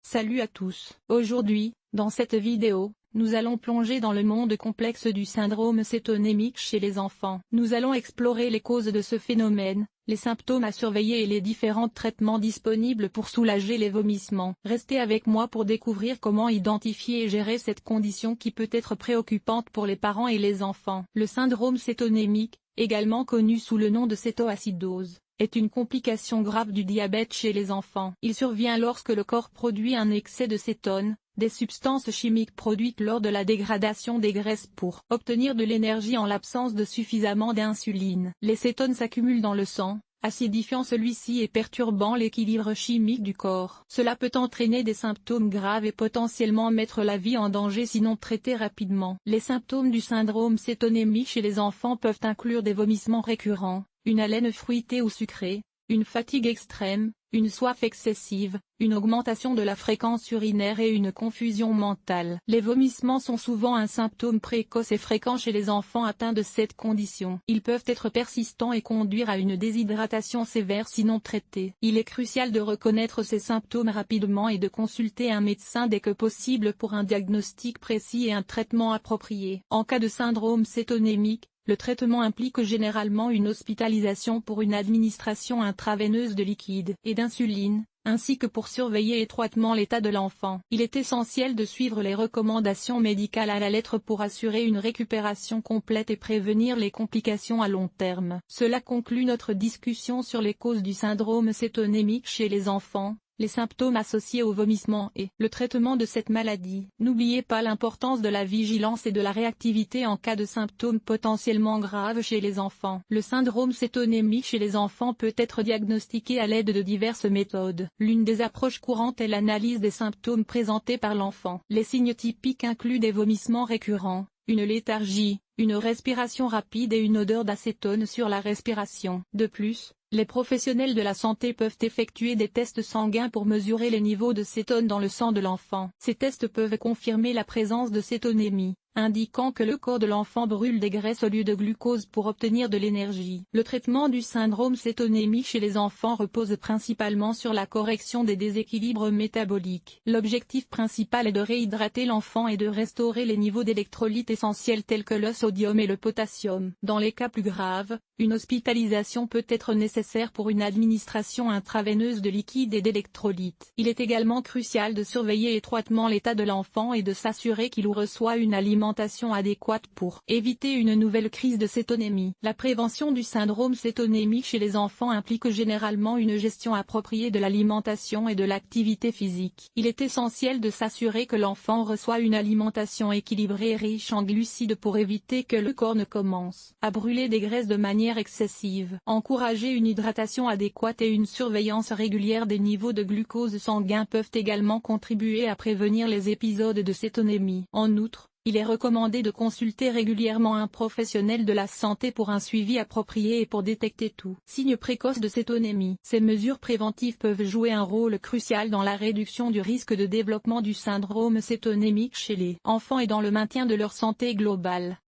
Salut à tous. Aujourd'hui, dans cette vidéo, nous allons plonger dans le monde complexe du syndrome cétonémique chez les enfants. Nous allons explorer les causes de ce phénomène, les symptômes à surveiller et les différents traitements disponibles pour soulager les vomissements. Restez avec moi pour découvrir comment identifier et gérer cette condition qui peut être préoccupante pour les parents et les enfants. Le syndrome cétonémique, également connu sous le nom de cétoacidose, est une complication grave du diabète chez les enfants. Il survient lorsque le corps produit un excès de cétone, des substances chimiques produites lors de la dégradation des graisses pour obtenir de l'énergie en l'absence de suffisamment d'insuline. Les cétones s'accumulent dans le sang, acidifiant celui-ci et perturbant l'équilibre chimique du corps. Cela peut entraîner des symptômes graves et potentiellement mettre la vie en danger sinon traités rapidement. Les symptômes du syndrome cétonémique chez les enfants peuvent inclure des vomissements récurrents, une haleine fruitée ou sucrée, une fatigue extrême, une soif excessive, une augmentation de la fréquence urinaire et une confusion mentale. Les vomissements sont souvent un symptôme précoce et fréquent chez les enfants atteints de cette condition. Ils peuvent être persistants et conduire à une déshydratation sévère sinon traitée. Il est crucial de reconnaître ces symptômes rapidement et de consulter un médecin dès que possible pour un diagnostic précis et un traitement approprié. En cas de syndrome cétonémique, le traitement implique généralement une hospitalisation pour une administration intraveineuse de liquide et d'insuline, ainsi que pour surveiller étroitement l'état de l'enfant. Il est essentiel de suivre les recommandations médicales à la lettre pour assurer une récupération complète et prévenir les complications à long terme. Cela conclut notre discussion sur les causes du syndrome cétonémique chez les enfants, les symptômes associés au vomissement et le traitement de cette maladie. N'oubliez pas l'importance de la vigilance et de la réactivité en cas de symptômes potentiellement graves chez les enfants. Le syndrome cétonémique chez les enfants peut être diagnostiqué à l'aide de diverses méthodes. L'une des approches courantes est l'analyse des symptômes présentés par l'enfant. Les signes typiques incluent des vomissements récurrents, une léthargie, une respiration rapide et une odeur d'acétone sur la respiration. De plus, les professionnels de la santé peuvent effectuer des tests sanguins pour mesurer les niveaux de cétone dans le sang de l'enfant. Ces tests peuvent confirmer la présence de cétonémie, indiquant que le corps de l'enfant brûle des graisses au lieu de glucose pour obtenir de l'énergie. Le traitement du syndrome cétonémique chez les enfants repose principalement sur la correction des déséquilibres métaboliques. L'objectif principal est de réhydrater l'enfant et de restaurer les niveaux d'électrolytes essentiels tels que le sodium et le potassium. Dans les cas plus graves, une hospitalisation peut être nécessaire pour une administration intraveineuse de liquide et d'électrolytes. Il est également crucial de surveiller étroitement l'état de l'enfant et de s'assurer qu'il reçoit une alimentation adéquate pour éviter une nouvelle crise de cétonémie. La prévention du syndrome cétonémique chez les enfants implique généralement une gestion appropriée de l'alimentation et de l'activité physique. Il est essentiel de s'assurer que l'enfant reçoit une alimentation équilibrée et riche en glucides pour éviter que le corps ne commence à brûler des graisses de manière excessive. Encourager une hydratation adéquate et une surveillance régulière des niveaux de glucose sanguin peuvent également contribuer à prévenir les épisodes de cétonémie. En outre, il est recommandé de consulter régulièrement un professionnel de la santé pour un suivi approprié et pour détecter tout signe précoce de cétonémie. Ces mesures préventives peuvent jouer un rôle crucial dans la réduction du risque de développement du syndrome cétonémique chez les enfants et dans le maintien de leur santé globale.